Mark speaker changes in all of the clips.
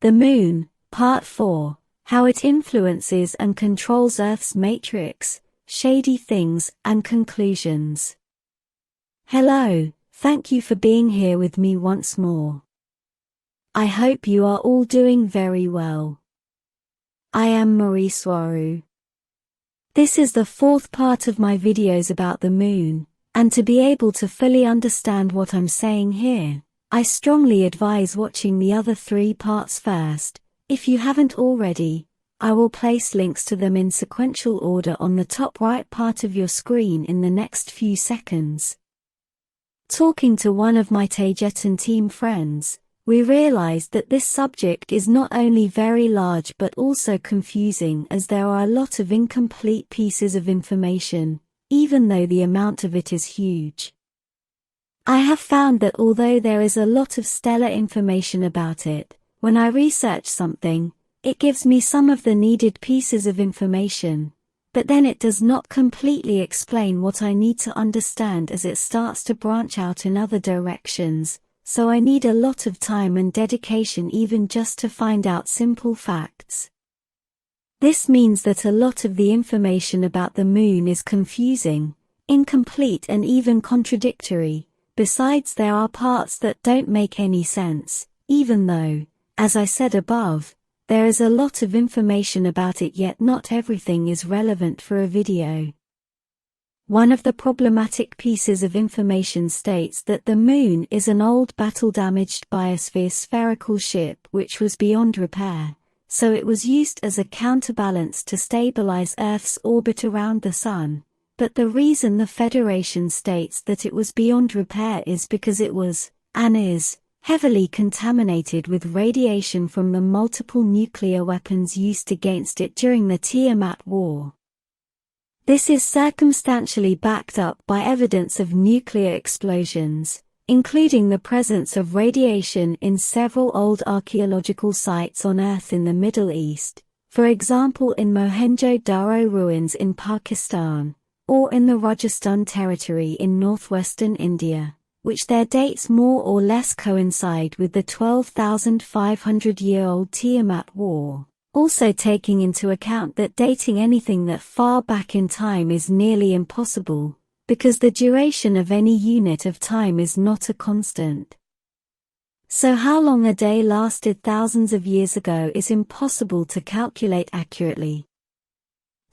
Speaker 1: The Moon, Part 4, How it Influences and Controls Earth's Matrix, Shady Things and Conclusions. Hello, thank you for being here with me once more. I hope you are all doing very well. I am Mari Swaruu. This is the fourth part of my videos about the moon, and to be able to fully understand what I'm saying here, I strongly advise watching the other 3 parts first. If you haven't already, I will place links to them in sequential order on the top right part of your screen in the next few seconds. Talking to one of my Taygetan Team friends, we realized that this subject is not only very large but also confusing, as there are a lot of incomplete pieces of information, even though the amount of it is huge. I have found that although there is a lot of stellar information about it, when I research something, it gives me some of the needed pieces of information, but then it does not completely explain what I need to understand, as it starts to branch out in other directions, so I need a lot of time and dedication even just to find out simple facts. This means that a lot of the information about the moon is confusing, incomplete and even contradictory. Besides, there are parts that don't make any sense, even though, as I said above, there is a lot of information about it, yet not everything is relevant for a video. One of the problematic pieces of information states that the moon is an old battle-damaged biosphere spherical ship which was beyond repair, so it was used as a counterbalance to stabilize Earth's orbit around the Sun. But the reason the Federation states that it was beyond repair is because it was, and is, heavily contaminated with radiation from the multiple nuclear weapons used against it during the Tiamat War. This is circumstantially backed up by evidence of nuclear explosions, including the presence of radiation in several old archaeological sites on Earth in the Middle East, for example in Mohenjo-Daro ruins in Pakistan, or in the Rajasthan territory in northwestern India, which their dates more or less coincide with the 12,500-year-old Tiamat War. Also taking into account that dating anything that far back in time is nearly impossible, because the duration of any unit of time is not a constant. So how long a day lasted thousands of years ago is impossible to calculate accurately.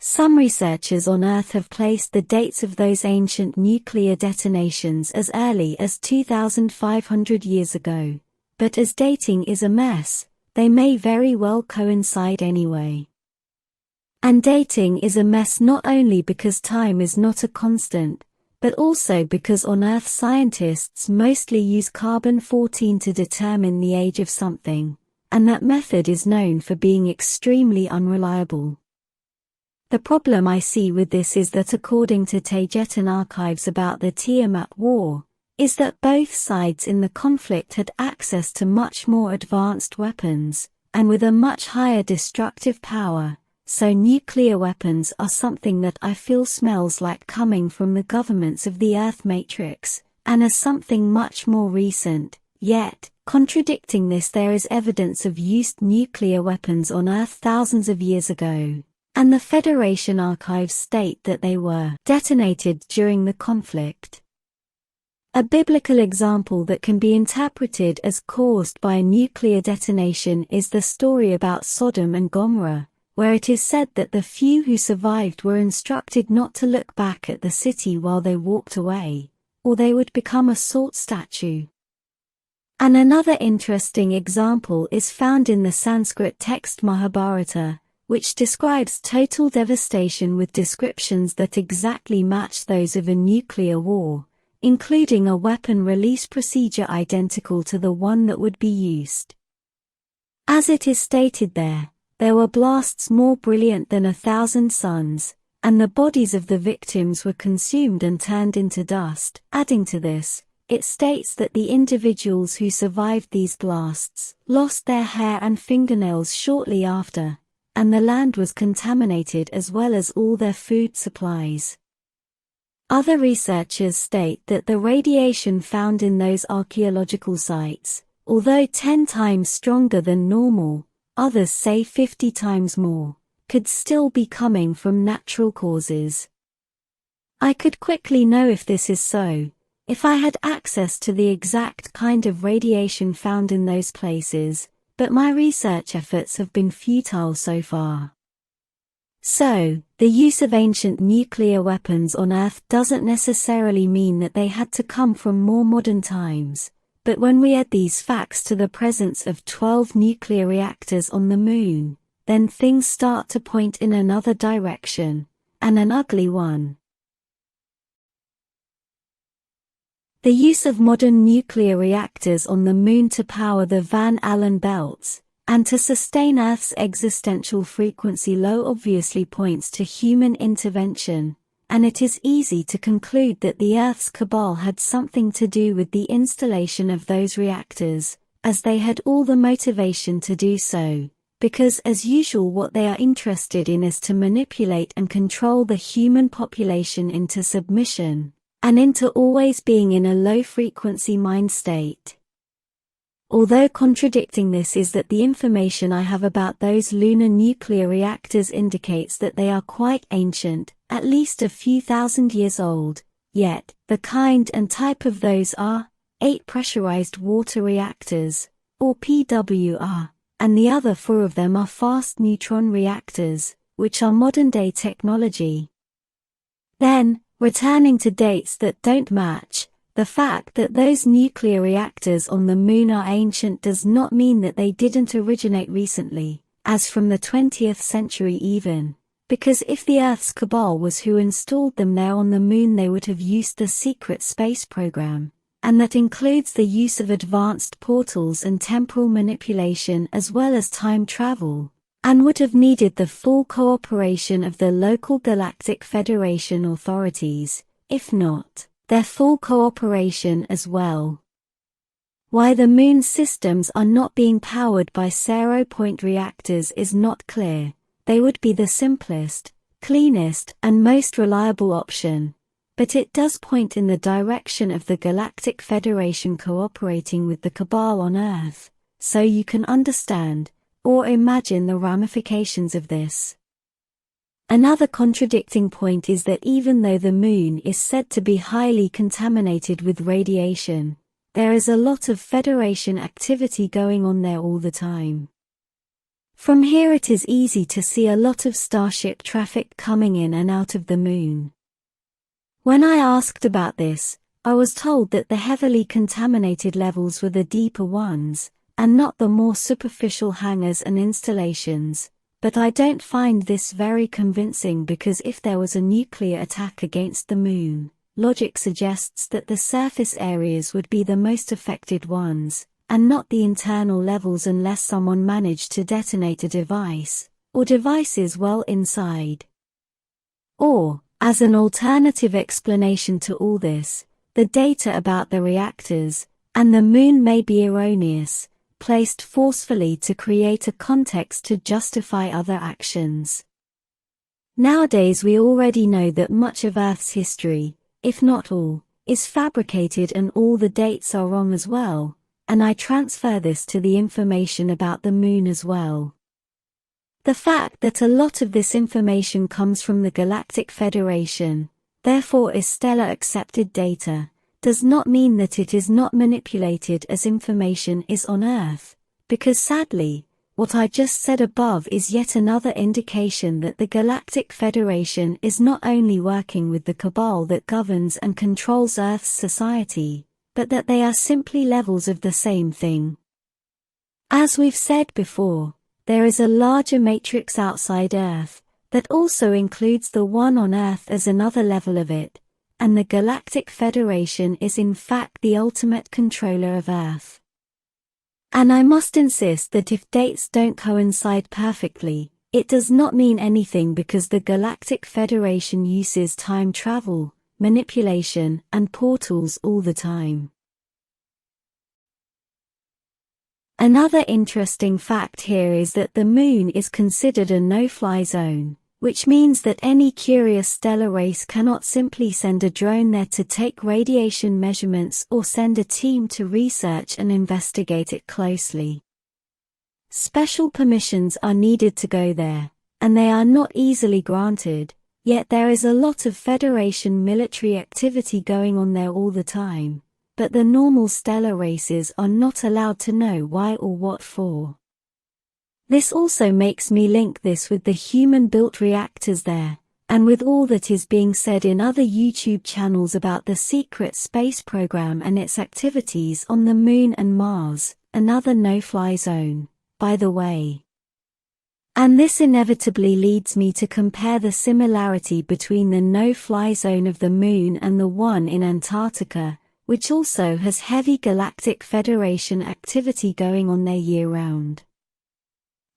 Speaker 1: Some researchers on Earth have placed the dates of those ancient nuclear detonations as early as 2,500 years ago, but as dating is a mess, they may very well coincide anyway. And dating is a mess not only because time is not a constant, but also because on Earth scientists mostly use carbon-14 to determine the age of something, and that method is known for being extremely unreliable. The problem I see with this is that according to Taygetan archives about the Tiamat War, is that both sides in the conflict had access to much more advanced weapons, and with a much higher destructive power, so nuclear weapons are something that I feel smells like coming from the governments of the Earth Matrix, and as something much more recent. Yet, contradicting this, there is evidence of used nuclear weapons on Earth thousands of years ago, and the Federation archives state that they were detonated during the conflict. A biblical example that can be interpreted as caused by a nuclear detonation is the story about Sodom and Gomorrah, where it is said that the few who survived were instructed not to look back at the city while they walked away, or they would become a salt statue. And another interesting example is found in the Sanskrit text Mahabharata, which describes total devastation with descriptions that exactly match those of a nuclear war, including a weapon release procedure identical to the one that would be used. As it is stated there were blasts more brilliant than 1,000 suns, and the bodies of the victims were consumed and turned into dust. Adding to this, it states that the individuals who survived these blasts lost their hair and fingernails shortly after, and the land was contaminated as well as all their food supplies. Other researchers state that the radiation found in those archaeological sites, although 10 times stronger than normal, others say 50 times more, could still be coming from natural causes. I could quickly know if this is so, if I had access to the exact kind of radiation found in those places, but my research efforts have been futile so far. So, the use of ancient nuclear weapons on Earth doesn't necessarily mean that they had to come from more modern times, but when we add these facts to the presence of 12 nuclear reactors on the Moon, then things start to point in another direction, and an ugly one. The use of modern nuclear reactors on the Moon to power the Van Allen belts, and to sustain Earth's existential frequency low obviously points to human intervention, and it is easy to conclude that the Earth's cabal had something to do with the installation of those reactors, as they had all the motivation to do so, because as usual what they are interested in is to manipulate and control the human population into submission, and into always being in a low-frequency mind state. Although contradicting this is that the information I have about those lunar nuclear reactors indicates that they are quite ancient, at least a few thousand years old, yet, the kind and type of those are 8 pressurized water reactors, or PWR, and the other 4 of them are fast neutron reactors, which are modern-day technology. Then, returning to dates that don't match, the fact that those nuclear reactors on the Moon are ancient does not mean that they didn't originate recently, as from the 20th century even, because if the Earth's cabal was who installed them there on the Moon they would have used the secret space program, and that includes the use of advanced portals and temporal manipulation as well as time travel, and would have needed the full cooperation of the local Galactic Federation authorities, if not, their full cooperation as well. Why the Moon's systems are not being powered by zero-point reactors is not clear. They would be the simplest, cleanest, and most reliable option, but it does point in the direction of the Galactic Federation cooperating with the Cabal on Earth, so you can understand, or imagine the ramifications of this. Another contradicting point is that even though the Moon is said to be highly contaminated with radiation, there is a lot of Federation activity going on there all the time. From here it is easy to see a lot of starship traffic coming in and out of the Moon. When I asked about this, I was told that the heavily contaminated levels were the deeper ones, and not the more superficial hangars and installations, but I don't find this very convincing because if there was a nuclear attack against the Moon, logic suggests that the surface areas would be the most affected ones, and not the internal levels unless someone managed to detonate a device, or devices well inside. Or, as an alternative explanation to all this, the data about the reactors, and the Moon may be erroneous, placed forcefully to create a context to justify other actions. Nowadays we already know that much of Earth's history, if not all, is fabricated and all the dates are wrong as well, and I transfer this to the information about the Moon as well. The fact that a lot of this information comes from the Galactic Federation, therefore is stellar accepted data, does not mean that it is not manipulated as information is on Earth, because sadly, what I just said above is yet another indication that the Galactic Federation is not only working with the cabal that governs and controls Earth's society, but that they are simply levels of the same thing. As we've said before, there is a larger matrix outside Earth, that also includes the one on Earth as another level of it, and the Galactic Federation is in fact the ultimate controller of Earth. And I must insist that if dates don't coincide perfectly, it does not mean anything because the Galactic Federation uses time travel, manipulation, and portals all the time. Another interesting fact here is that the Moon is considered a no-fly zone, which means that any curious stellar race cannot simply send a drone there to take radiation measurements or send a team to research and investigate it closely. Special permissions are needed to go there, and they are not easily granted, yet there is a lot of Federation military activity going on there all the time, but the normal stellar races are not allowed to know why or what for. This also makes me link this with the human-built reactors there, and with all that is being said in other YouTube channels about the secret space program and its activities on the Moon and Mars, another no-fly zone, by the way. And this inevitably leads me to compare the similarity between the no-fly zone of the Moon and the one in Antarctica, which also has heavy Galactic Federation activity going on there year-round.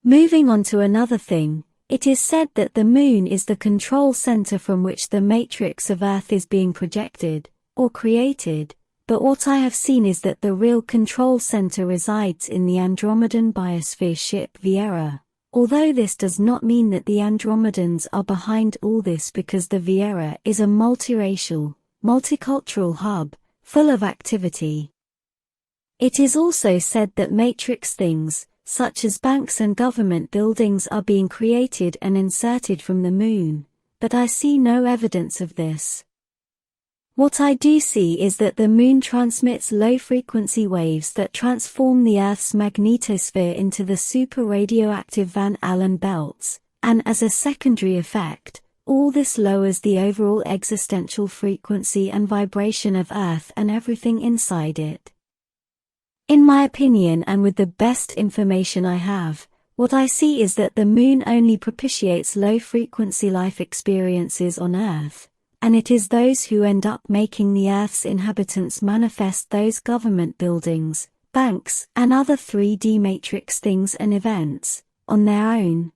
Speaker 1: Moving on to another thing, it is said that the Moon is the control center from which the matrix of Earth is being projected, or created, but what I have seen is that the real control center resides in the Andromedan biosphere ship Viera, although this does not mean that the Andromedans are behind all this because the Viera is a multiracial, multicultural hub, full of activity. It is also said that matrix things, such as banks and government buildings, are being created and inserted from the Moon, but I see no evidence of this. What I do see is that the Moon transmits low-frequency waves that transform the Earth's magnetosphere into the super-radioactive Van Allen belts, and as a secondary effect, all this lowers the overall existential frequency and vibration of Earth and everything inside it. In my opinion, and with the best information I have, what I see is that the Moon only propitiates low-frequency life experiences on Earth, and it is those who end up making the Earth's inhabitants manifest those government buildings, banks, and other 3D matrix things and events, on their own.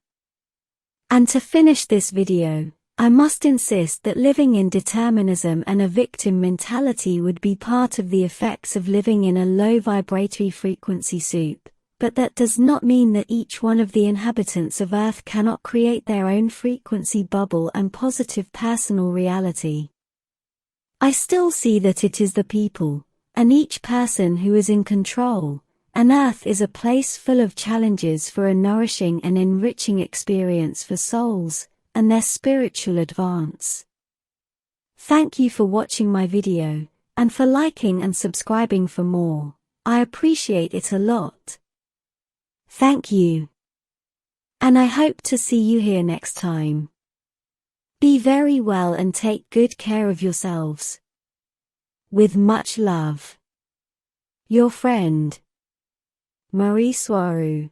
Speaker 1: And to finish this video, I must insist that living in determinism and a victim mentality would be part of the effects of living in a low vibratory frequency soup, but that does not mean that each one of the inhabitants of Earth cannot create their own frequency bubble and positive personal reality. I still see that it is the people, and each person who is in control, and Earth is a place full of challenges for a nourishing and enriching experience for souls, and their spiritual advance. Thank you for watching my video, and for liking and subscribing for more. I appreciate it a lot. Thank you. And I hope to see you here next time. Be very well and take good care of yourselves. With much love. Your friend, Mari Swaruu.